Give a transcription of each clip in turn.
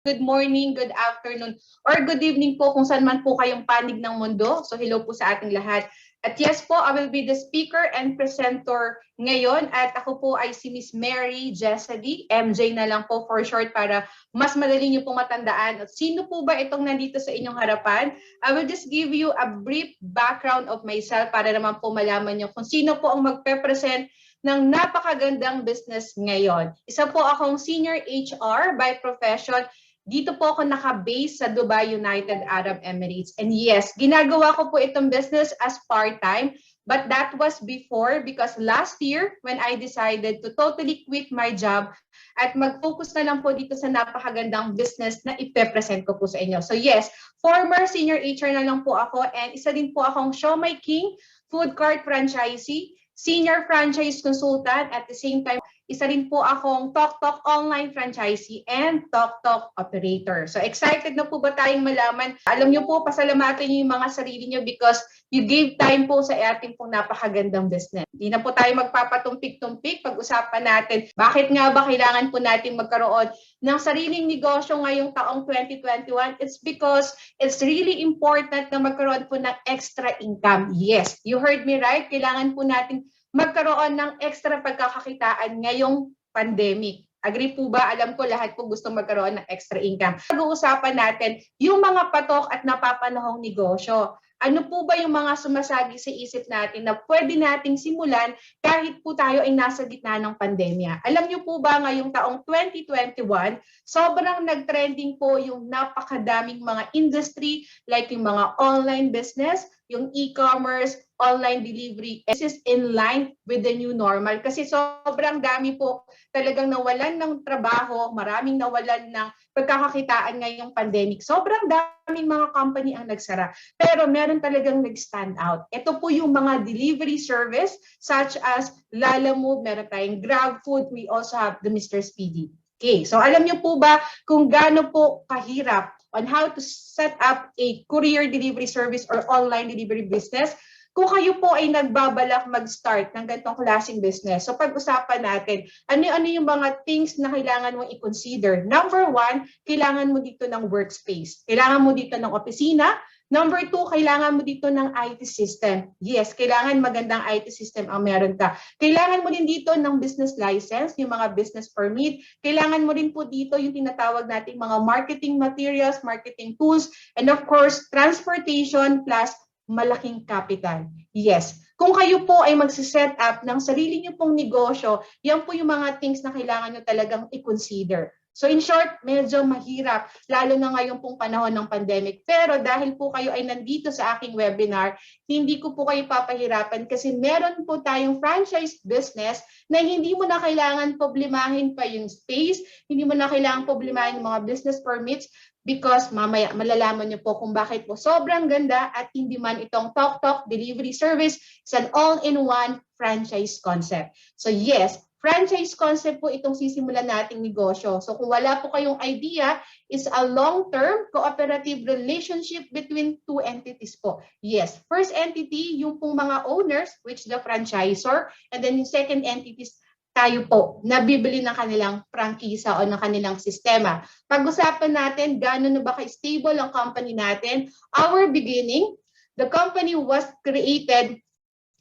Good morning, good afternoon, or good evening po kung saan man po kayong panig ng mundo. So hello po sa ating lahat. At yes po, I will be the speaker and presenter ngayon. At ako po ay si Miss Mary Jesedy, MJ na lang po for short para mas madali niyo po matandaan. At sino po ba itong nandito sa inyong harapan? I will just give you a brief background of myself para naman po malaman niyo kung sino po ang magpe-present ng napakagandang business ngayon. Isa po akong senior HR by profession. Dito po ako naka-base sa Dubai, United Arab Emirates. And yes, ginagawa ko po itong business as part-time. But that was before because last year when I decided to totally quit my job at mag-focus na lang po dito sa napakagandang business na ipe-present ko po sa inyo. So yes, former senior HR na lang po ako and isa din po akong Siomai King food cart franchisee, senior franchise consultant at the same time isa rin po akong TokTok online franchisee and TokTok operator. So excited na po ba tayong malaman? Alam niyo po, pasalamatan niyo yung mga sarili niyo because you gave time po sa ating pong napakagandang business. Hindi na po tayo magpapatumpik-tumpik. Pag-usapan natin, bakit nga ba kailangan po natin magkaroon ng sariling negosyo ngayong taong 2021? It's because it's really important na magkaroon po ng extra income. Yes, you heard me right. Kailangan po natin magkaroon ng extra pagkakakitaan ngayong pandemic. Agree po ba? Alam ko lahat po gusto magkaroon ng extra income. Pag-uusapan natin yung mga patok at napapanahong negosyo. Ano po ba yung mga sumasagi sa isip natin na pwede nating simulan kahit po tayo ay nasa gitna ng pandemya? Alam niyo po ba ngayong taong 2021, sobrang nag-trending po yung napakadaming mga industry like yung mga online business, yung e-commerce, online delivery. This is in line with the new normal kasi sobrang dami po talagang nawalan ng trabaho, maraming nawalan ng pagkakakitaan ngayong pandemic. Sobrang daming mga company ang nagsara. Pero meron talagang nag-stand out. Ito po yung mga delivery service such as Lalamove, meron tayong GrabFood, we also have the Mr. Speedy. Okay, so alam niyo po ba kung gaano po kahirap on how to set up a courier delivery service or online delivery business? Kung kayo po ay nagbabalak mag-start ng ganitong klaseng business, so pag-usapan natin, ano yung mga things na kailangan mong i-consider. Number one, kailangan mo dito ng workspace. Kailangan mo dito ng opisina. Number two, kailangan mo dito ng IT system. Yes, kailangan magandang IT system ang meron ka. Kailangan mo din dito ng business license, yung mga business permit. Kailangan mo rin po dito yung tinatawag nating mga marketing materials, marketing tools, and of course, transportation plus malaking capital. Yes. Kung kayo po ay magsiset up ng sarili niyo pong negosyo, yan po yung mga things na kailangan nyo talagang i-consider. So in short, medyo mahirap, lalo na ngayon pong panahon ng pandemic. Pero dahil po kayo ay nandito sa aking webinar, hindi ko po kayo papahirapan kasi meron po tayong franchise business na hindi mo na kailangan problemahin pa yung space, hindi mo na kailangan problemahin yung mga business permits, because mamaya malalaman niyo po kung bakit po sobrang ganda at hindi man itong TokTok delivery service is an all-in-one franchise concept. So yes, franchise concept po itong sisimulan nating negosyo. So kung wala po kayong idea, is a long-term cooperative relationship between two entities po. Yes, first entity, yung pong mga owners, which the franchisor, and then yung second entities, tayo po nabibili ng kanilang prangkisa o ng kanilang sistema. Pag-usapan natin, gaano na ba ka-stable ang company natin? Our beginning, the company was created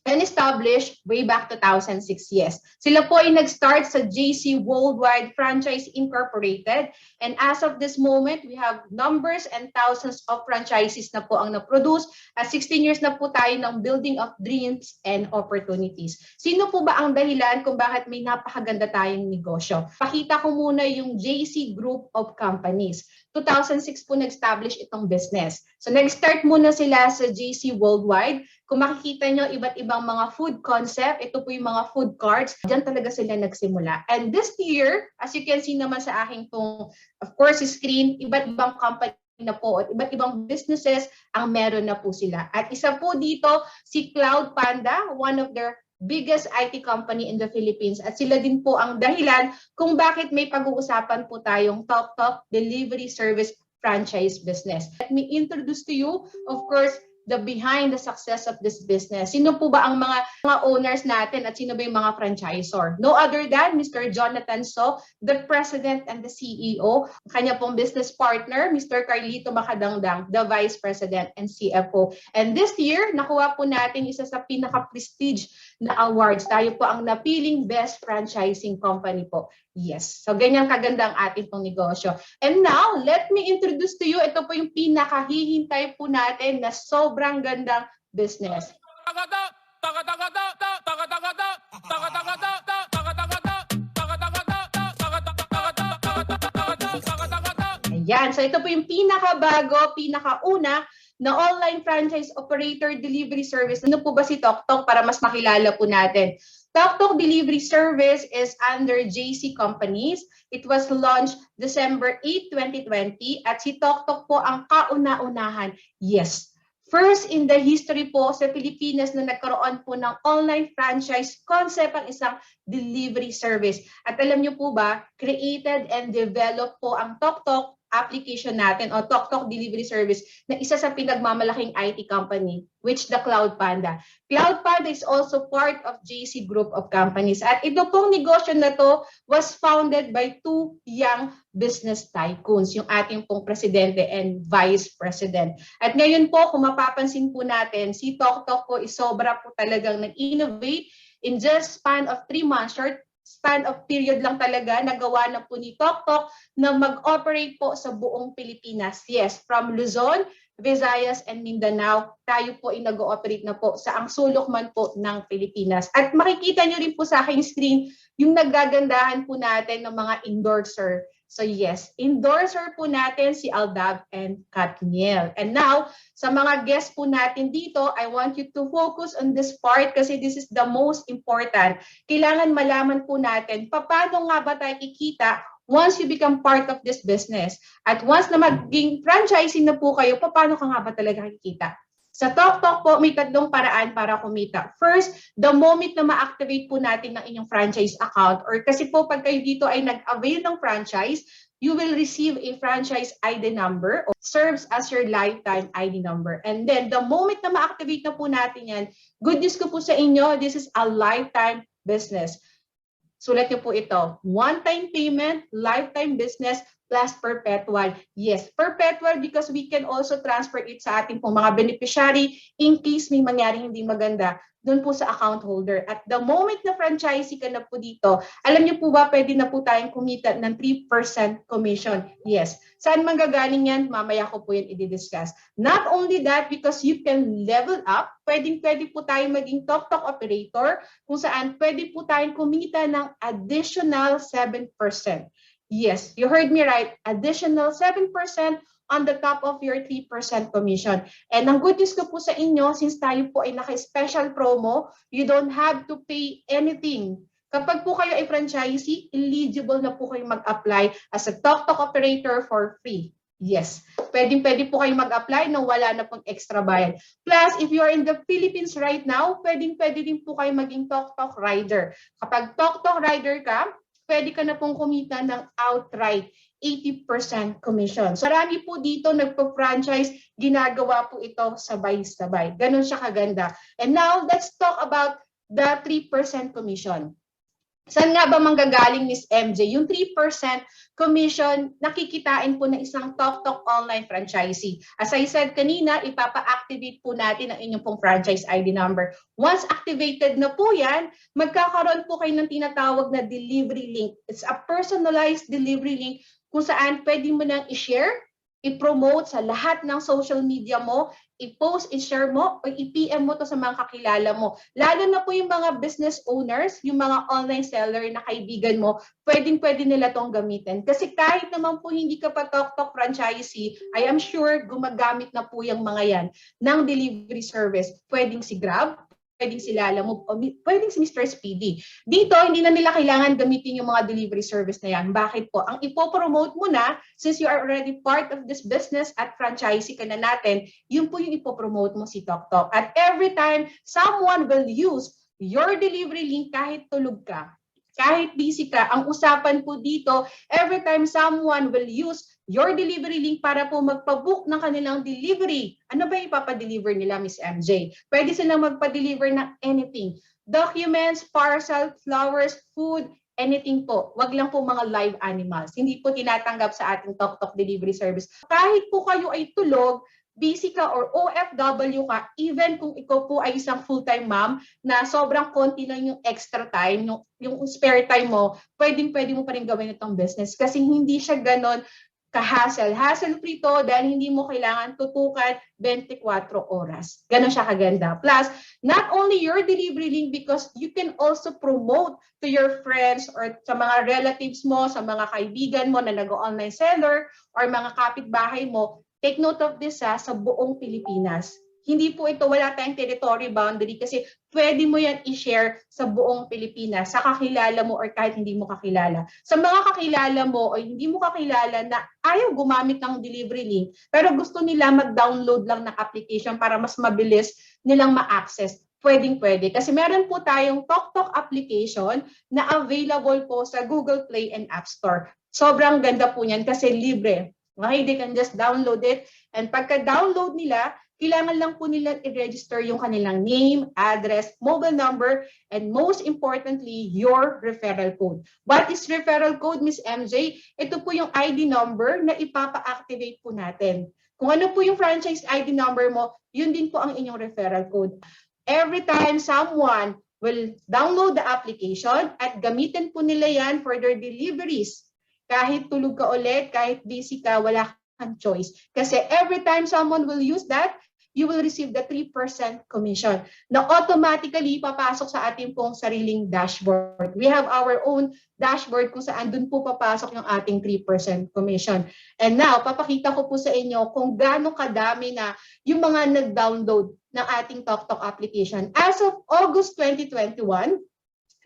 and established way back 2006, yes. Sila po ay nag-start sa JC Worldwide Franchise Incorporated, and as of this moment, we have numbers and thousands of franchises na po ang na-produce at 16 years na po tayo ng building of dreams and opportunities. Sino po ba ang dahilan kung bakit may napakaganda tayong negosyo? Pakita ko muna yung JC Group of Companies. 2006 po nag-establish itong business. So nag-start muna sila sa JC Worldwide. Kung makikita nyo, iba't ibang mga food concept, ito po yung mga food carts, diyan talaga sila nagsimula. And this year, as you can see naman sa aking pong, of course, screen, iba't ibang company na po at iba't ibang businesses ang meron na po sila. At isa po dito, si Cloud Panda, one of their biggest IT company in the Philippines. At sila din po ang dahilan kung bakit may pag-uusapan po tayong TokTok delivery service franchise business. Let me introduce to you, of course, the behind the success of this business. Sino po ba ang mga owners natin at sino ba yung mga franchisor? No other than Mr. Jonathan So, the President and the CEO. Kanya pong business partner, Mr. Carlito Macadangdang, the Vice President and CFO. And this year, nakuha po natin isa sa pinaka-prestige na awards. Tayo po ang napiling Best Franchising Company po. Yes. So, ganyan kaganda ang ating pong negosyo. And now, let me introduce to you, ito po yung pinakahihintay po natin na sobrang gandang business. Ayan. So, ito po yung pinakabago, pinakauna na online franchise operator delivery service. Ano po ba si TokTok para mas makilala po natin? TokTok Delivery Service is under JC Companies. It was launched December 8, 2020 at si TokTok po ang kauna-unahan. Yes, first in the history po sa Pilipinas na nagkaroon po ng online franchise concept ang isang delivery service. At alam niyo po ba, created and developed po ang TokTok application natin o TokTok Delivery Service na isa sa pinagmamalaking IT company, which the Cloud Panda. Cloud Panda is also part of JC Group of Companies. At ito pong negosyo na to was founded by two young business tycoons, yung ating pong presidente and vice president. At ngayon po, kung mapapansin po natin, si TokTok po is sobra po talagang nag-innovate in just span of 3 months, short span of period lang talaga, nagawa na po ni TokTok na mag-operate po sa buong Pilipinas. Yes, from Luzon, Visayas, and Mindanao, tayo po ay nag-ooperate na po sa ang sulok man po ng Pilipinas. At makikita nyo rin po sa aking screen yung nagagandahan po natin ng mga endorser. So yes, endorser po natin si Aldab and Katniel. And now, sa mga guests po natin dito, I want you to focus on this part kasi this is the most important. Kailangan malaman po natin, paano nga ba tayo kikita once you become part of this business? At once na maging franchising na po kayo, paano ka nga ba talaga kikita? Sa TokTok po, may tatlong paraan para kumita. First, the moment na ma-activate po natin ng inyong franchise account or kasi po pag kayo dito ay nag-avail ng franchise, you will receive a franchise ID number or serves as your lifetime ID number. And then, the moment na ma-activate na po natin yan, good news ko po sa inyo, this is a lifetime business. Sulat niyo po ito, one-time payment, lifetime business, plus perpetual. Yes, perpetual because we can also transfer it sa ating pong mga beneficiary in case may mangyari hindi maganda doon po sa account holder. At the moment na franchisee ka na po dito, alam niyo po ba pwede na po tayong kumita ng 3% commission? Yes. Saan manggagaling yan? Mamaya ko po yan i-discuss. Not only that, because you can level up, pwede po tayong maging TokTok operator kung saan pwede po tayong kumita ng additional 7%. Yes, you heard me right. Additional 7% on the top of your 3% commission. And ang good news ko po sa inyo, since tayo po ay naka-special promo, you don't have to pay anything. Kapag po kayo ay franchisee, eligible na po kayo mag-apply as a TokTok operator for free. Yes, pwede po kayo mag-apply nang wala na pong extra bayad. Plus, if you are in the Philippines right now, pwede din po kayo maging TokTok rider. Kapag TokTok rider ka, pwede ka na pong kumita ng outright 80% commission. So marami po dito nagpo-franchise, ginagawa po ito sabay-sabay. Ganon siya kaganda. And now, let's talk about the 3% commission. Saan nga ba manggagaling, Miss MJ? Yung 3% commission, nakikitain po ng isang TokTok online franchisee. As I said kanina, ipapa-activate po natin ang inyong pong franchise ID number. Once activated na po yan, magkakaroon po kayo ng tinatawag na delivery link. It's a personalized delivery link kung saan pwede mo nang i-share, i-promote sa lahat ng social media mo, i-post, i-share mo, o i-PM mo to sa mga kakilala mo. Lalo na po yung mga business owners, yung mga online seller na kaibigan mo, pwedeng-pwede nila tong gamitin. Kasi kahit naman po hindi ka pa TokTok franchisee, I am sure gumagamit na po yung mga yan ng delivery service. Pwedeng si Grab, pwedeng si Lalamove, o pwedeng si Mr. Speedy. Dito, hindi na nila kailangan gamitin yung mga delivery service na yan. Bakit po? Ang ipopromote mo na, since you are already part of this business at franchisee ka na natin, yun po yung ipopromote mo si TokTok. At every time someone will use your delivery link kahit tulog ka, Kahit busy ka, ang usapan po dito, every time someone will use your delivery link para po magpabook ng kanilang delivery. Ano ba ipapadeliver nila, Miss MJ? Pwede silang magpa-deliver ng anything. Documents, parcel, flowers, food, anything po. Wag lang po mga live animals. Hindi po tinatanggap sa ating Tok Tok delivery service. Kahit po kayo ay tulog, busy ka or OFW ka, even kung ikaw po ay isang full-time mom na sobrang konti lang yung extra time, yung spare time mo, pwede mo pa rin gawin itong business kasi hindi siya ganon ka-hassle. Hassle-free to dahil hindi mo kailangan tutukan 24 oras. Ganon siya kaganda. Plus, not only your delivery link because you can also promote to your friends or sa mga relatives mo, sa mga kaibigan mo na nag-online seller or mga kapitbahay mo. Take note of this sa buong Pilipinas. Hindi po ito, wala tayong territory boundary kasi pwede mo yan i-share sa buong Pilipinas, sa kakilala mo or kahit hindi mo kakilala. Sa mga kakilala mo o hindi mo kakilala na ayaw gumamit ng delivery link, pero gusto nila mag-download lang ng application para mas mabilis nilang ma-access. Pwedeng-pwede. Kasi meron po tayong TokTok application na available po sa Google Play and App Store. Sobrang ganda po niyan kasi libre. Okay, they can just download it. And pagka-download nila, kailangan lang po nila i-register yung kanilang name, address, mobile number, and most importantly, your referral code. What is referral code, Miss MJ? Ito po yung ID number na ipapa-activate po natin. Kung ano po yung franchise ID number mo, yun din po ang inyong referral code. Every time someone will download the application at gamitin po nila yan for their deliveries, kahit tulog ka ulit, kahit busy ka, wala kang choice. Kasi every time someone will use that, you will receive the 3% commission na automatically papasok sa ating pong sariling dashboard. We have our own dashboard kung saan dun po papasok yung ating 3% commission. And now, papakita ko po sa inyo kung gaano kadami na yung mga nag-download ng ating TokTok application. As of August 2021,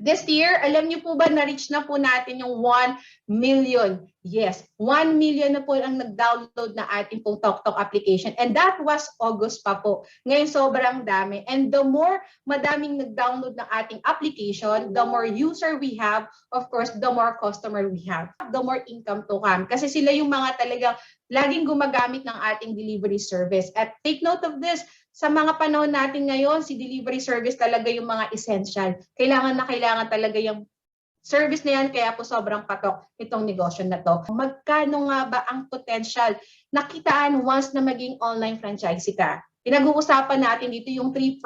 this year, alam niyo po ba na-reach na po natin yung 1 million? Yes, 1 million na po ang nag-download na ating pong TokTok application. And that was August pa po. Ngayon sobrang dami. And the more madaming nag-download ng ating application, the more user we have, of course, the more customer we have, the more income to come. Kasi sila yung mga talagang laging gumagamit ng ating delivery service. At take note of this, sa mga panahon natin ngayon, si delivery service talaga yung mga essential. Kailangan na kailangan talaga yung service na yan, kaya po sobrang patok itong negosyo na to. Magkano nga ba ang potential na kitaan once na maging online franchisee ka? Pinag-uusapan natin dito yung 3%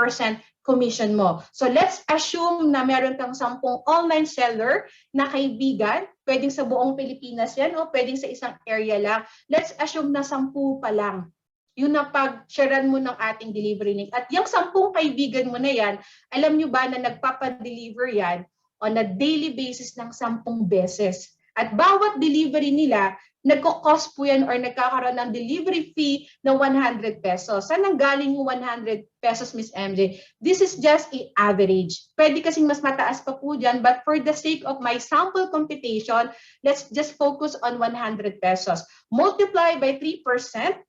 commission mo. So let's assume na meron kang 10 online seller na kaibigan, pwedeng sa buong Pilipinas yan o pwedeng sa isang area lang. Let's assume na 10 pa lang yun na pag-sharean mo ng ating delivery link. At yung 10 kaibigan mo na yan, alam nyo ba na nagpapadeliver yan on a daily basis ng 10 beses. At bawat delivery nila, nagko-cost po yan or nagkakaroon ng delivery fee na 100 pesos. Saan nanggaling yung 100 pesos, Miss MJ? This is just an average. Pwede kasing mas mataas pa po dyan, but for the sake of my sample computation, let's just focus on 100 pesos. Multiply by 3%.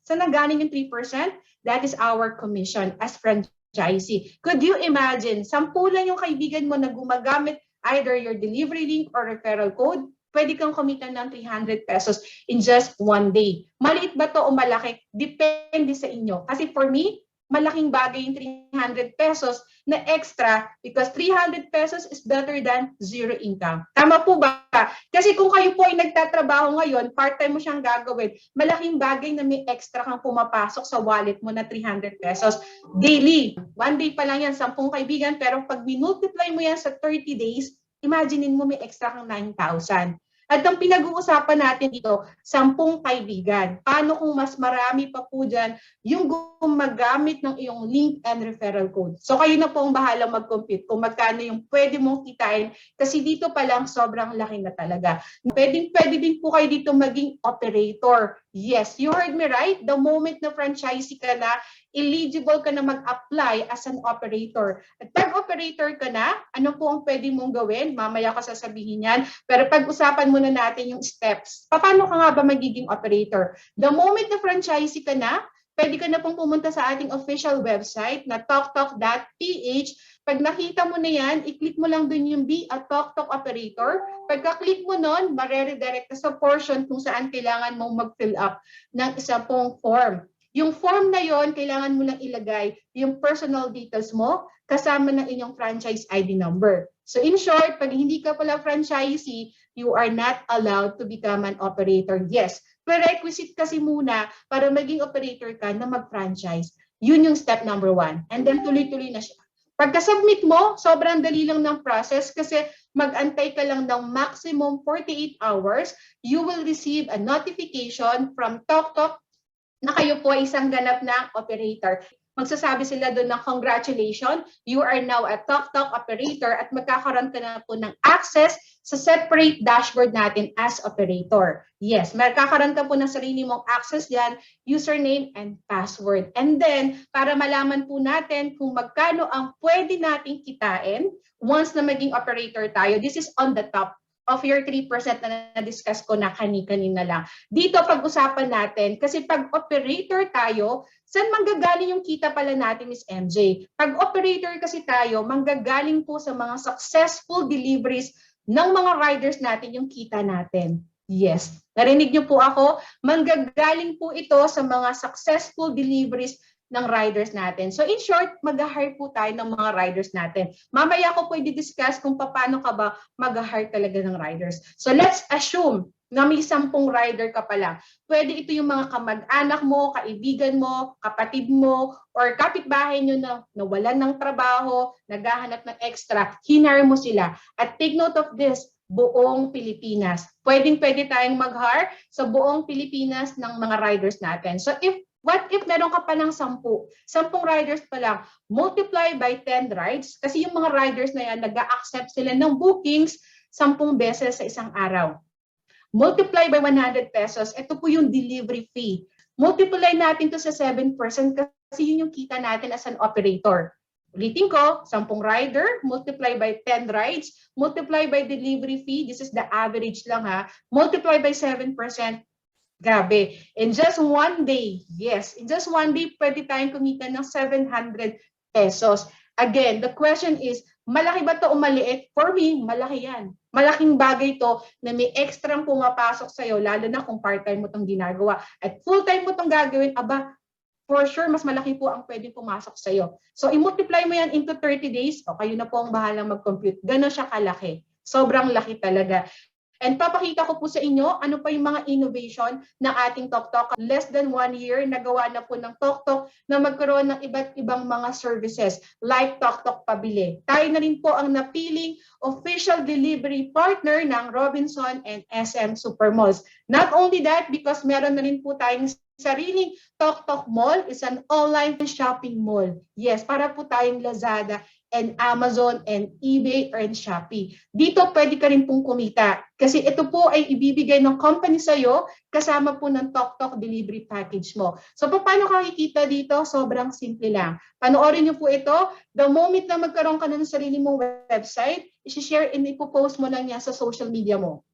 Saan nanggaling yung 3%? That is our commission as franchisee. Could you imagine, 10 lang yung kaibigan mo na gumagamit either your delivery link or referral code, pwede kang kumita ng 300 pesos in just one day. Maliit ba to o malaki? Depende sa inyo. Kasi for me, malaking bagay yung 300 pesos na extra because 300 pesos is better than zero income. Tama po ba? Kasi kung kayo po ay nagtatrabaho ngayon, part-time mo siyang gagawin, malaking bagay na may extra kang pumapasok sa wallet mo na 300 pesos daily. One day pa lang yan, 10 kaibigan, pero pag minultiply mo yan sa 30 days, imaginein mo may extra kang 9,000. At ang pinag-uusapan natin dito, 10 kaibigan. Paano kung mas marami pa po dyan yung gumagamit ng iyong link and referral code? So kayo na po ang bahala mag-compute kung magkano yung pwede mong kitain kasi dito pa lang sobrang laki na talaga. Pwede din po kayo dito maging operator. Yes, you heard me right. The moment na franchisee ka na, eligible ka na mag-apply as an operator. At pag operator ka na, ano po ang pwede mong gawin? Mamaya ko sasabihin yan. Pero pag-usapan muna natin yung steps. Paano ka nga ba magiging operator? The moment na franchisee ka na, pwede ka na pong pumunta sa ating official website na talktalk.ph. Pag nakita mo na yan, i-click mo lang dun yung Be a TalkTalk Operator. Pagka-click mo nun, mareredirect ka sa portion kung saan kailangan mong mag-fill up ng isa pong form. Yung form na yon, kailangan mo lang ilagay yung personal details mo kasama ng inyong franchise ID number. So in short, pag hindi ka pala franchisee, you are not allowed to become an operator. Yes, prerequisite kasi muna para maging operator ka na mag-franchise. Yun yung step number 1. And then tuloy-tuloy na siya. Pagka-submit mo, sobrang dali lang ng process kasi mag-antay ka lang ng maximum 48 hours, you will receive a notification from TalkTalk na kayo po ay isang ganap na operator. Magsasabi sila doon ng congratulations, you are now a TalkTalk operator at magkakaroon ka na po ng access sa separate dashboard natin as operator. Yes, magkakaroon ka po ng sarili mong access yan, username and password. And then, para malaman po natin kung magkano ang pwede nating kitain once na maging operator tayo, this is on the top of your 3% na na-discuss ko na kanina lang. Dito pag-usapan natin, kasi pag operator tayo, saan manggagaling yung kita pala natin, Ms. MJ? Pag operator kasi tayo, manggagaling po sa mga successful deliveries ng mga riders natin yung kita natin. Yes, narinig niyo po ako, manggagaling po ito sa mga successful deliveries ng riders natin. So in short, mag-hire po tayo ng mga riders natin. Mamaya ko po i-discuss kung paano ka ba mag-hire talaga ng riders. So let's assume na may 10 rider ka pala. Pwede ito yung mga kamag-anak mo, kaibigan mo, kapatid mo, or kapitbahay nyo na nawalan ng trabaho, naghahanap ng extra, hinire mo sila. At take note of this, buong Pilipinas. Pwedeng-pwede tayong mag-hire sa buong Pilipinas ng mga riders natin. So what if meron ka pa ng 10 riders pa lang, multiply by 10 rides, kasi yung mga riders na yan, nag-a-accept sila ng bookings 10 beses sa isang araw. Multiply by 100 pesos, ito po yung delivery fee. Multiply natin to sa 7% kasi yun yung kita natin as an operator. Ulitin ko, 10 rider, multiply by 10 rides, multiply by delivery fee, this is the average lang ha, multiply by 7%, grabe. In just one day, yes, in just one day, pwede tayong kumita ng 700 pesos. Again, the question is, malaki ba ito o maliit? For me, malaki yan. Malaking bagay to na may extrang pumapasok sa'yo, lalo na kung part-time mo itong ginagawa. At full-time mo itong gagawin, aba, for sure, mas malaki po ang pwedeng pumasok sa'yo. So, i-multiply mo yan into 30 days, o kayo na po ang bahalang mag-compute. Gano'n siya kalaki. Sobrang laki talaga. And papakita ko po sa inyo ano pa yung mga innovation ng ating TalkTalk. Less than 1 year, nagawa na po ng TalkTalk na magkaroon ng iba't ibang mga services like TalkTalk Pabili. Tayo na rin po ang napiling official delivery partner ng Robinson and SM Supermalls. Not only that, because meron na rin po tayong sariling TalkTalk Mall, is an online shopping mall. Yes, para po tayong Lazada and Amazon and eBay and Shopee. Dito pwede ka rin pong kumita kasi ito po ay ibibigay ng company sa'yo kasama po ng TalkTalk delivery package mo. So paano ka kikita dito? Sobrang simple lang. Panoorin niyo po ito. The moment na magkaroon ka na ng sarili mong website, i-share and ipopost mo lang yan sa social media mo.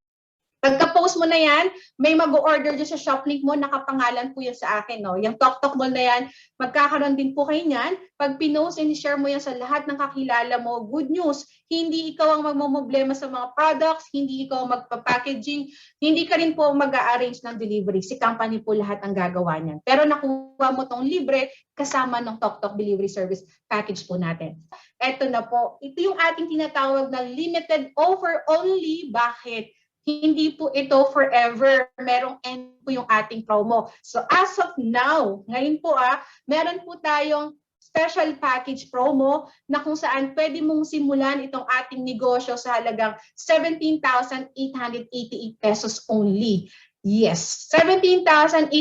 Pagka-post mo na yan, may mag-order dyan sa shop link mo, nakapangalan po yan sa akin. No? Yung TalkTalk Mall na yan, magkakaroon din po kayo niyan. Pag pinost and share mo yan sa lahat ng kakilala mo, good news, hindi ikaw ang magmumblema sa mga products, hindi ikaw magpa-packaging, hindi ka rin po mag-a-arrange ng delivery. Si company po lahat ang gagawa niyan. Pero nakuha mo tong libre kasama ng TalkTalk delivery service package po natin. Eto na po, ito yung ating tinatawag na limited offer only. Bakit? Hindi po ito forever. Merong end po yung ating promo. So as of now, ngayon po meron po tayong special package promo na kung saan pwede mong simulan itong ating negosyo sa halagang 17,888 pesos only. Yes, 17,888,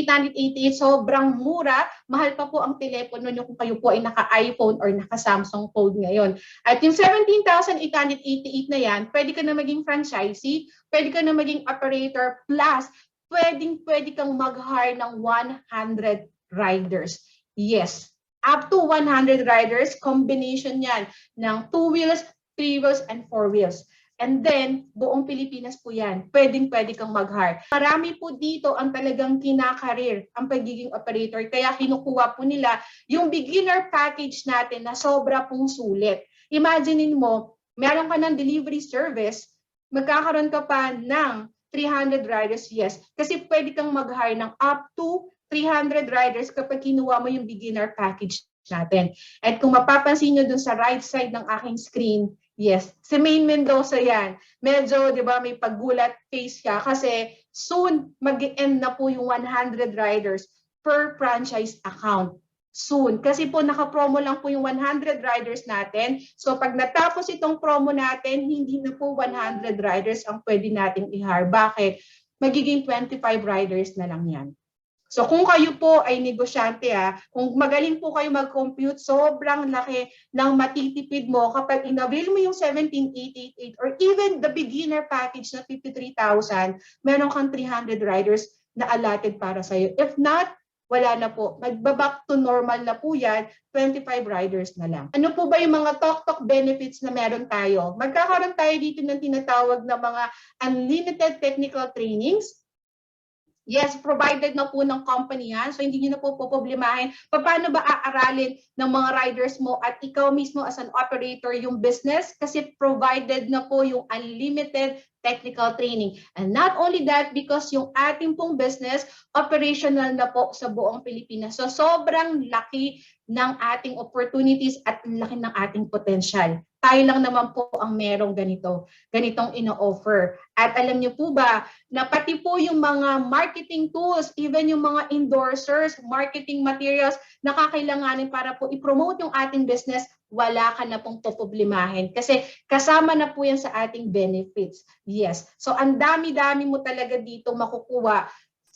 sobrang mura. Mahal pa po ang telepono nyo kung kayo po ay naka-iPhone or naka-Samsung Fold ngayon. At yung 17,888 na yan, pwede ka na maging franchisee, pwede ka na maging operator, plus pwede kang mag-hire ng 100 riders. Yes, up to 100 riders, combination yan ng 2 wheels, 3 wheels, and 4 wheels. And then, buong Pilipinas po yan. Pwede kang mag-hire. Marami po dito ang talagang kinakarir, ang pagiging operator. Kaya kinukuha po nila yung beginner package natin na sobra pong sulit. Imaginein mo, meron ka ng delivery service, magkakaroon ka pa ng 300 riders, yes. Kasi pwede kang mag-hire ng up to 300 riders kapag kinuha mo yung beginner package natin. At kung mapapansin nyo dun sa right side ng aking screen, yes, si Maine Mendoza yan. Medyo, di ba, may paggulat face siya kasi soon mag-end na po yung 100 riders per franchise account. Soon. Kasi po naka-promo lang po yung 100 riders natin. So pag natapos itong promo natin, hindi na po 100 riders ang pwede nating i-hire. Bakit? Magiging 25 riders na lang yan. So kung kayo po ay negosyante kung magaling po kayo mag-compute, sobrang laki ng matitipid mo kapag in-avail mo yung 17,888 or even the beginner package na 53,000, meron kang 300 riders na allotted para sa'yo. If not, wala na po. Magbaback to normal na po yan, 25 riders na lang. Ano po ba yung mga TokTok benefits na meron tayo? Magkakaroon tayo dito ng tinatawag na mga unlimited technical trainings. Yes, provided na po ng company yan. So hindi nyo na po problemahin. Paano ba aaralin ng mga riders mo at ikaw mismo as an operator yung business? Kasi provided na po yung unlimited technical training. And not only that, because yung ating pong business, operational na po sa buong Pilipinas. So sobrang laki ng ating opportunities at laki ng ating potential. Tayo lang naman po ang merong ganitong ino-offer. At alam niyo po ba, na pati po yung mga marketing tools, even yung mga endorsers, marketing materials na kakailanganin para po i-promote yung ating business, wala ka na pong poproblemahin. Kasi kasama na po yan sa ating benefits. Yes. So ang dami-dami mo talaga dito makukuha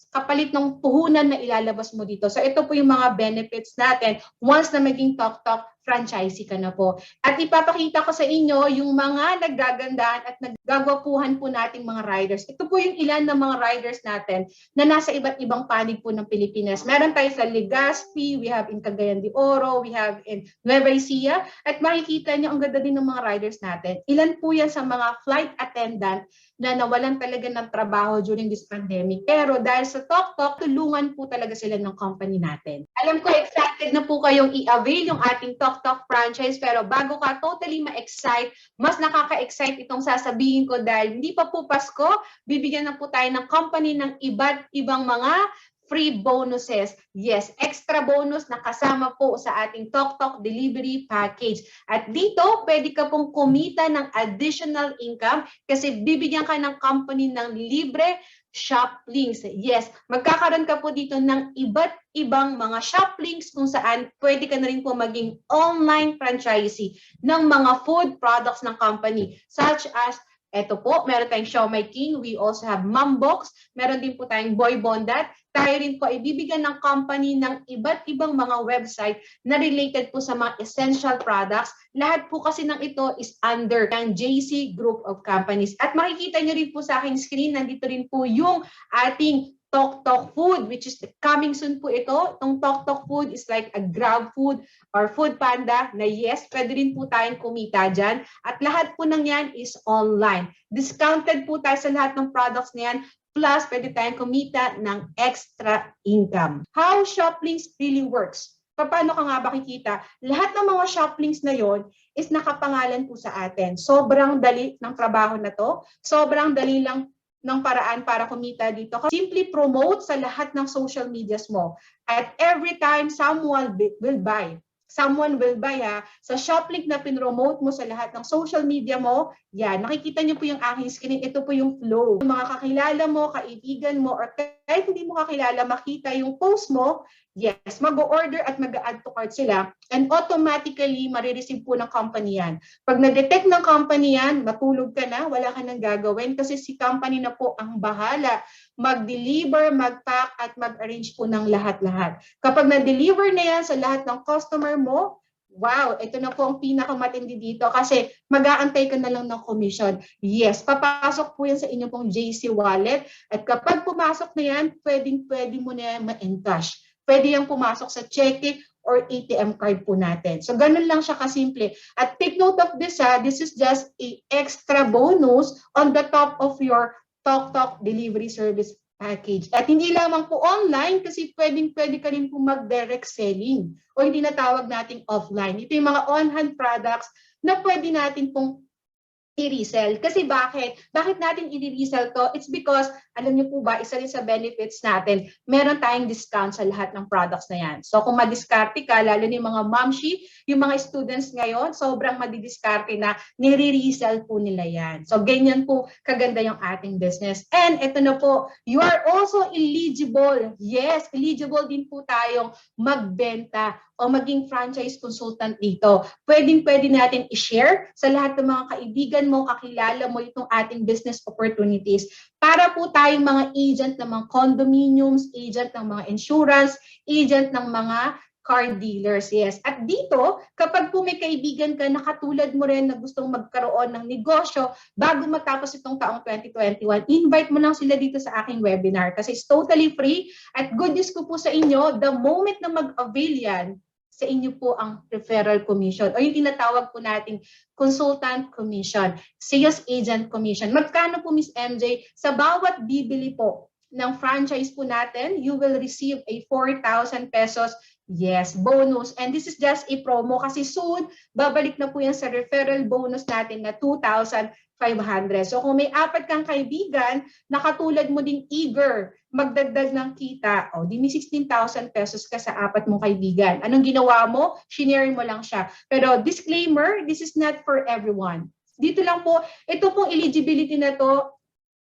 kapalit ng puhunan na ilalabas mo dito. So ito po yung mga benefits natin once na maging TokTok franchisee ka na po. At ipapakita ko sa inyo yung mga naggagandaan at naggagwapuhan po nating mga riders. Ito po yung ilan ng mga riders natin na nasa iba't ibang panig po ng Pilipinas. Meron tayo sa Legazpi, we have in Cagayan de Oro, we have in Nueva Ecija, at makikita nyo ang ganda din ng mga riders natin. Ilan po yan sa mga flight attendant na nawalan talaga ng trabaho during this pandemic. Pero dahil sa TokTok, tulungan po talaga sila ng company natin. Alam ko excited na po kayong i-avail yung ating TokTok franchise, pero bago ka totally ma-excite, mas nakaka-excite itong sasabihin ko dahil hindi pa po Pasko, bibigyan na po tayo ng company ng iba't ibang mga free bonuses. Yes, extra bonus na kasama po sa ating TokTok delivery package. At dito, pwede ka pong kumita ng additional income kasi bibigyan ka ng company ng libre shop links. Yes, magkakaroon ka po dito ng iba't ibang mga shop links kung saan pwede ka na rin po maging online franchisee ng mga food products ng company such as eto po, meron tayong Siomai King, we also have Mambox, meron din po tayong Boy Bondat. Tayo rin po ay bibigyan ng company ng iba't ibang mga website na related po sa mga essential products. Lahat po kasi ng ito is under ng JC Group of Companies. At makikita nyo rin po sa aking screen, nandito rin po yung ating TokTok Food, which is coming soon po ito. Itong TokTok Food is like a Grab Food or Food Panda na yes, pwede rin po tayong kumita dyan. At lahat po ng yan is online. Discounted po tayo sa lahat ng products na yan. Plus, pwede tayong kumita ng extra income. How Shoplinks really works? Paano ka nga ba kikita? Lahat ng mga shoplinks na yon is nakapangalan po sa atin. Sobrang dali ng trabaho na to. Sobrang dali lang ng paraan para kumita dito. Simply promote sa lahat ng social medias mo. At every time someone will buy sa shoplink na pinromote mo sa lahat ng social media mo, yan, nakikita niyo po yung aking screen, ito po yung flow. Yung mga kakilala mo, kaibigan mo, or kahit hindi mo kakilala, makita yung post mo, yes, mag-order at mag-add to cart sila, and automatically, marireceive po ng company yan. Pag na-detect ng company yan, matulog ka na, wala ka nang gagawin, kasi si company na po ang bahala mag-deliver, mag-pack, at mag-arrange po ng lahat-lahat. Kapag na-deliver na yan sa lahat ng customer mo, wow, ito na po ang pinakamatindi dito kasi mag-aantay ka na lang ng commission. Yes, papasok po yan sa inyong pong JC wallet, at kapag pumasok na yan, pwedeng-pwede mo na yan ma-encash. Pwede yung pumasok sa cheque or ATM card po natin. So ganun lang siya kasimple. At take note of this, this is just a extra bonus on the top of your TokTok delivery service package. At hindi lamang po online kasi pwedeng-pwede ka rin po mag-direct selling o yung tinatawag nating offline. Ito yung mga on-hand products na pwede natin pong i-resell. Kasi bakit? Bakit natin i-resell to? It's because, alam niyo po ba, isa rin sa benefits natin, meron tayong discount sa lahat ng products na yan. So kung madiskarte ka, lalo na yung mga momshi, yung mga students ngayon, sobrang madidiskarte na nire-resell po nila yan. So ganyan po kaganda yung ating business. And ito na po, you are also eligible. Yes, eligible din po tayong magbenta o maging franchise consultant dito. Pwedeng-pwede natin i-share sa lahat ng mga kaibigan mo, kakilala mo itong ating business opportunities para po tayong mga agent ng mga condominiums, agent ng mga insurance, agent ng mga car dealers. Yes. At dito, kapag po may kaibigan ka na katulad mo rin na gustong magkaroon ng negosyo bago matapos itong taong 2021, invite mo lang sila dito sa aking webinar kasi it's totally free. At good news ko po sa inyo, the moment na mag-avail yan, sa inyo po ang referral commission o yung tinatawag po nating consultant commission, sales agent commission. Magkano po, Miss MJ? Sa bawat bibili po ng franchise po natin, you will receive a 4,000 pesos bonus. And this is just a promo kasi soon, babalik na po yan sa referral bonus natin na 2,500. So kung may 4 kang kaibigan na katulad mo ding eager magdagdag ng kita, di may 16,000 pesos ka sa 4 mong kaibigan. Anong ginawa mo? Shinare mo lang siya. Pero disclaimer, this is not for everyone. Dito lang po, ito pong eligibility na to,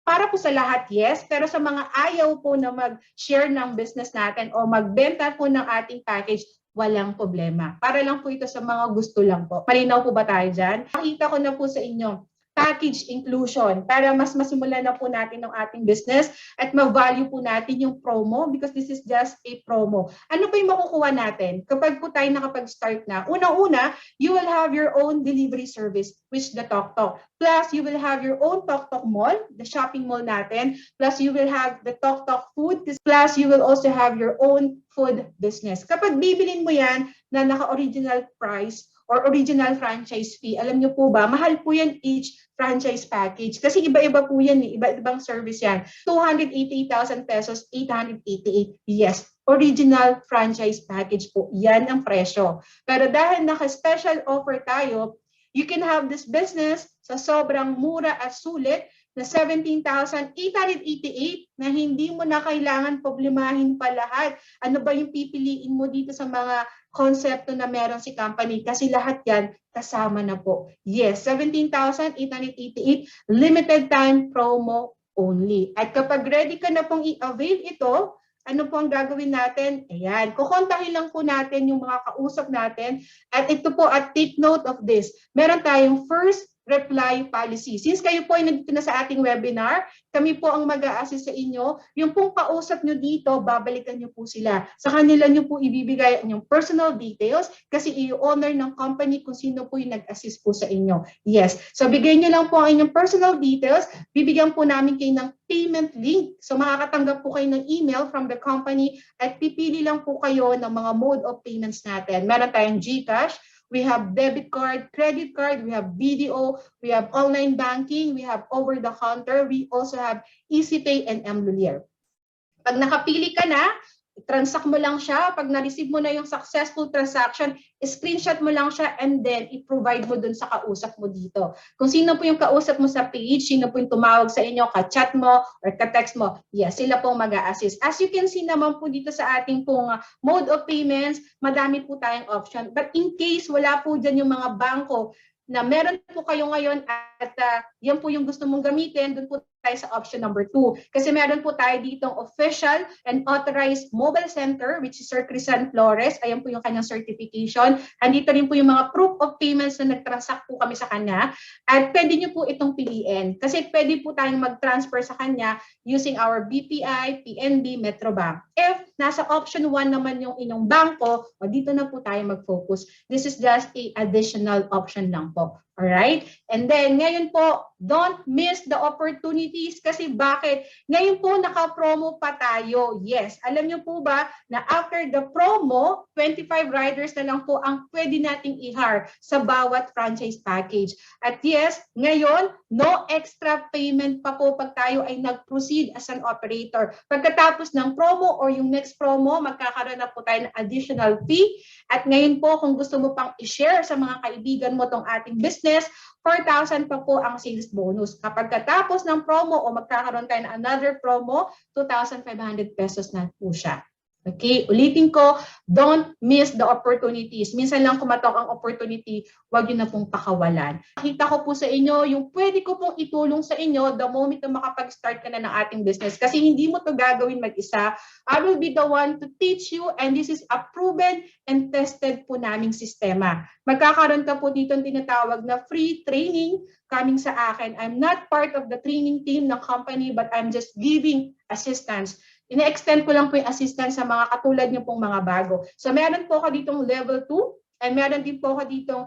para po sa lahat, yes, pero sa mga ayaw po na mag-share ng business natin o magbenta po ng ating package, walang problema. Para lang po ito sa mga gusto lang po. Malinaw po ba tayo dyan? Pakita ko na po sa inyo, package inclusion para mas masimulan na po natin ng ating business at ma-value po natin yung promo because this is just a promo. Ano pa yung makukuha natin? Kapag po tayo nakapag-start na, unang-una, you will have your own delivery service, which the TokTok. Plus, you will have your own TokTok mall, the shopping mall natin. Plus, you will have the TokTok food. Plus, you will also have your own food business. Kapag bibilin mo yan na naka-original price or original franchise fee, alam niyo po ba, mahal po yan each franchise package. Kasi iba-iba po yan, iba-ibang service yan. 288,000 pesos, 888. Yes, original franchise package po. Yan ang presyo. Pero dahil naka-special offer tayo, you can have this business sa sobrang mura at sulit na 17,888 na hindi mo na kailangan problemahin pa lahat. Ano ba yung pipiliin mo dito sa mga konsepto na meron si company? Kasi lahat yan kasama na po. Yes, 17,888 limited time promo only. At kapag ready ka na pong i-avail ito, ano po ang gagawin natin? Ayan, kukontahin lang po natin yung mga kausap natin. At ito po, at take note of this, meron tayong first reply policy. Since kayo po ay nandito na sa ating webinar, kami po ang mag-a-assist sa inyo. Yung pong kausap nyo dito, babalikan nyo po sila. Sa kanila nyo po ibibigay ang yung personal details kasi i-honor ng company kung sino po yung nag-assist po sa inyo. Yes. So bigay nyo lang po ang inyong personal details. Bibigyan po namin kayo ng payment link. So makakatanggap po kayo ng email from the company at pipili lang po kayo ng mga mode of payments natin. Meron tayong GCash, we have debit card, credit card, we have BDO, we have online banking, we have over-the-counter, we also have EasyPay and Mlulier. Pag nakapili ka na, transact mo lang siya. Pag na-receive mo na yung successful transaction, screenshot mo lang siya and then i-provide mo dun sa kausap mo dito. Kung sino po yung kausap mo sa page, sino po yung tumawag sa inyo, ka-chat mo or ka-text mo, yes, sila po mag-a-assist. As you can see naman po dito sa ating pong mode of payments, madami po tayong option. But in case wala po dyan yung mga bangko na meron po kayo ngayon at yan po yung gusto mong gamitin, doon po tayo sa option number 2. Kasi meron po tayo ditong official and authorized mobile center, which is Sir Crisan Flores. Ayan po yung kanyang certification. Andito rin po yung mga proof of payments na nag-transact po kami sa kanya. At pwede nyo po itong piliin. Kasi pwede po tayong mag-transfer sa kanya using our BPI, PNB, Metrobank. If nasa option 1 naman yung inyong bangko, dito na po tayo mag-focus. This is just a additional option lang po Alright? And then, ngayon po, don't miss the opportunities kasi bakit? Ngayon po, naka-promo pa tayo. Yes, alam niyo po ba na after the promo, 25 riders na lang po ang pwede nating i-hire sa bawat franchise package. At yes, ngayon, no extra payment pa po pag tayo ay nag-proceed as an operator. Pagkatapos ng promo or yung next promo, magkakaroon na po tayo ng additional fee. At ngayon po, kung gusto mo pang i-share sa mga kaibigan mo tong ating business, 4,000 pa po ang sales bonus. Kapag katapos ng promo o magkakaroon tayo ng another promo, 2,500 pesos na po siya. Okay, ulitin ko, don't miss the opportunities. Minsan lang kumatok ang opportunity, wag yun na pong pakawalan. Nakita ko po sa inyo yung pwede ko pong itulong sa inyo the moment na makapag-start ka na ng ating business. Kasi hindi mo to gagawin mag-isa. I will be the one to teach you and this is a proven and tested po naming sistema. Magkakaroon ka po dito ang tinatawag na free training coming sa akin. I'm not part of the training team ng company but I'm just giving assistance. Ina-extend ko lang po yung assistance sa mga katulad niyo pong mga bago. So meron po ako ditong level 2 and meron din po ako ditong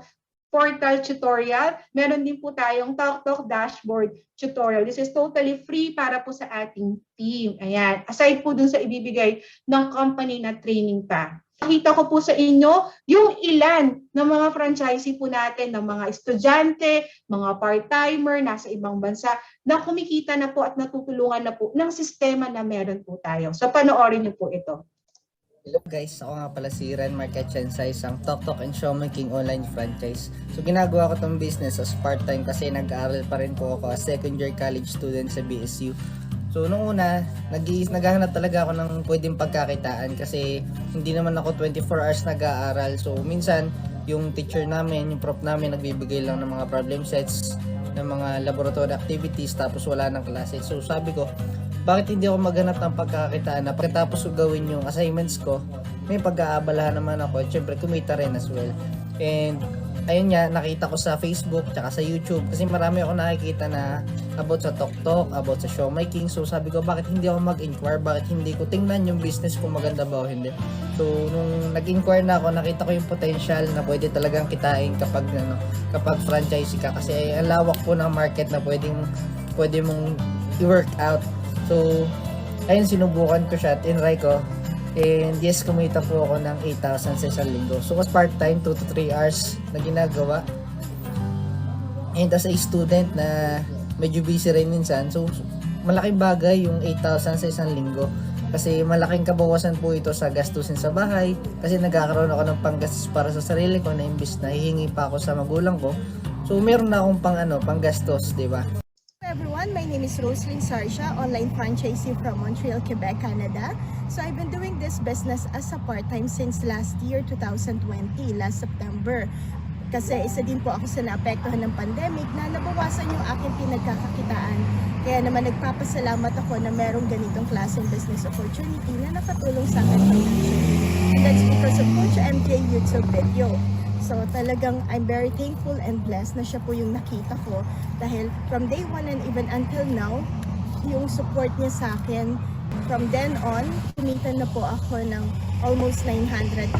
portal tutorial. Meron din po tayong TalkTalk dashboard tutorial. This is totally free para po sa ating team. Ayan. Aside po dun sa ibibigay ng company na training pa. Nakita ko po sa inyo yung ilan ng mga franchisee po natin, ng mga estudyante, mga part-timer, nasa ibang bansa, na kumikita na po at natutulungan na po ng sistema na meron po tayo. So panoorin niyo po ito. Hello guys, ako nga pala si Ren Marquez sa isang TalkTalk and Showmaking online franchise. So ginagawa ko tong business as part-time kasi nag-aaral pa rin po ako as second year college student sa BSU. So nung una, naghahanap talaga ako ng pwedeng pagkakitaan kasi hindi naman ako 24 hours nag-aaral. So minsan, yung teacher namin, yung prof namin nagbibigay lang ng mga problem sets, ng mga laboratory activities tapos wala ng klase. So sabi ko, bakit hindi ako maghanap ng pagkakitaan na pagkatapos ko gawin yung assignments ko, may pag-aabalahan naman ako at syempre kumita rin as well. And ayun nga, nakita ko sa Facebook tsaka sa YouTube kasi marami ako nakikita na about sa TalkTalk, about sa Showmaking. So sabi ko, bakit hindi ako mag-inquire, bakit hindi ko tingnan yung business kung maganda ba o hindi. So nung nag-inquire na ako, nakita ko yung potential na pwede talagang kitain kapag franchise ka kasi ang lawak po ng market na pwede mong i-work out. So ayun, sinubukan ko siya at inry ko. And yes, kumita po ako ng 8,000 sa isang linggo. So was part-time, 2 to 3 hours na ginagawa. And as a student na medyo busy rin minsan, so malaking bagay yung 8,000 sa isang linggo. Kasi malaking kabawasan po ito sa gastusin sa bahay. Kasi nagkakaroon ako ng panggastos para sa sarili ko na imbis na hihingi pa ako sa magulang ko. So meron na akong panggastos, di ba? Everyone, my name is Roslyn Sarsha, online franchisee from Montreal, Quebec, Canada. So I've been doing this business as a part-time since last year, 2020, last September. Kasi isa din po ako sa naapektuhan ng pandemic na nabawasan yung aking pinagkakakitaan. Kaya naman nagpapasalamat ako na merong ganitong klaseng business opportunity na nakatulong sa akin financially. And that's because of Coach MJ YouTube video. So talagang I'm very thankful and blessed na siya po yung nakita ko dahil from day one and even until now, yung support niya sa akin, from then on, kumita na po ako ng almost 900,000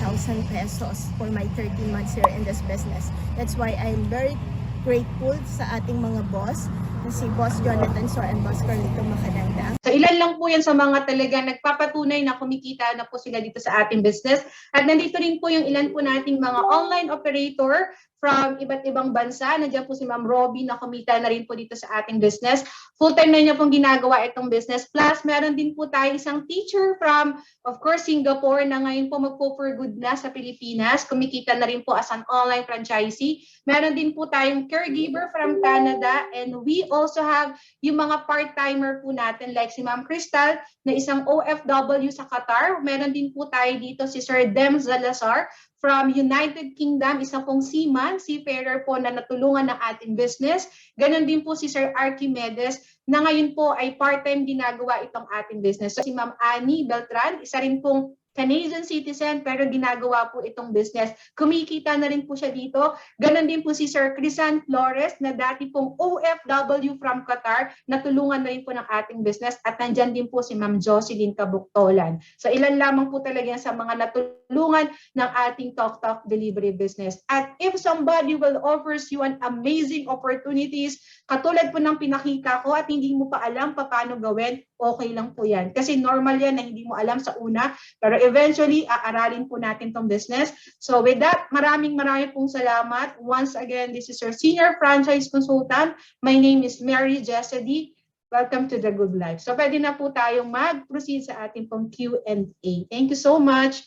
pesos for my 13 months here in this business. That's why I'm very grateful sa ating mga boss na si Boss Jonathan Soar and Boss Carlito Macadangdang. So ilan lang po yan sa mga talagang nagpapatunay na kumikita na po sila dito sa ating business. At nandito rin po yung ilan po nating mga online operator from iba't ibang bansa. Nandiyan po si Ma'am Robby na kumita na rin po dito sa ating business. Full-time na niya pong ginagawa itong business. Plus, meron din po tayo isang teacher from, of course, Singapore na ngayon po magpo-for good na sa Pilipinas. Kumikita na rin po as an online franchisee. Meron din po tayong caregiver from Canada. And we also have yung mga part-timer po natin like si Ma'am Crystal na isang OFW sa Qatar. Meron din po tayo dito si Sir Dem Zalazar from United Kingdom, isa pong seafarer po na natulungan ng ating business. Ganon din po si Sir Archimedes na ngayon po ay part-time ginagawa itong ating business. So si Ma'am Annie Beltran, isa rin pong Canadian citizen pero ginagawa po itong business. Kumikita na rin po siya dito. Ganon din po si Sir Crisan Flores na dati pong OFW from Qatar, natulungan na rin po ng ating business at nandyan din po si Ma'am Jocelyn Kabuktolan. So ilan lamang po talaga sa mga natulungan ng ating Tok Tok delivery business. At if somebody will offers you an amazing opportunities, katulad po ng pinakita ko at hindi mo pa alam paano gawin, okay lang po yan. Kasi normal yan na hindi mo alam sa una, pero eventually, aaralin po natin tong business. So with that, maraming pong salamat. Once again, this is your Senior Franchise Consultant. My name is Mary Jessedy. Welcome to The Good Life. So pwede na po tayong mag-proceed sa ating pong Q&A. Thank you so much.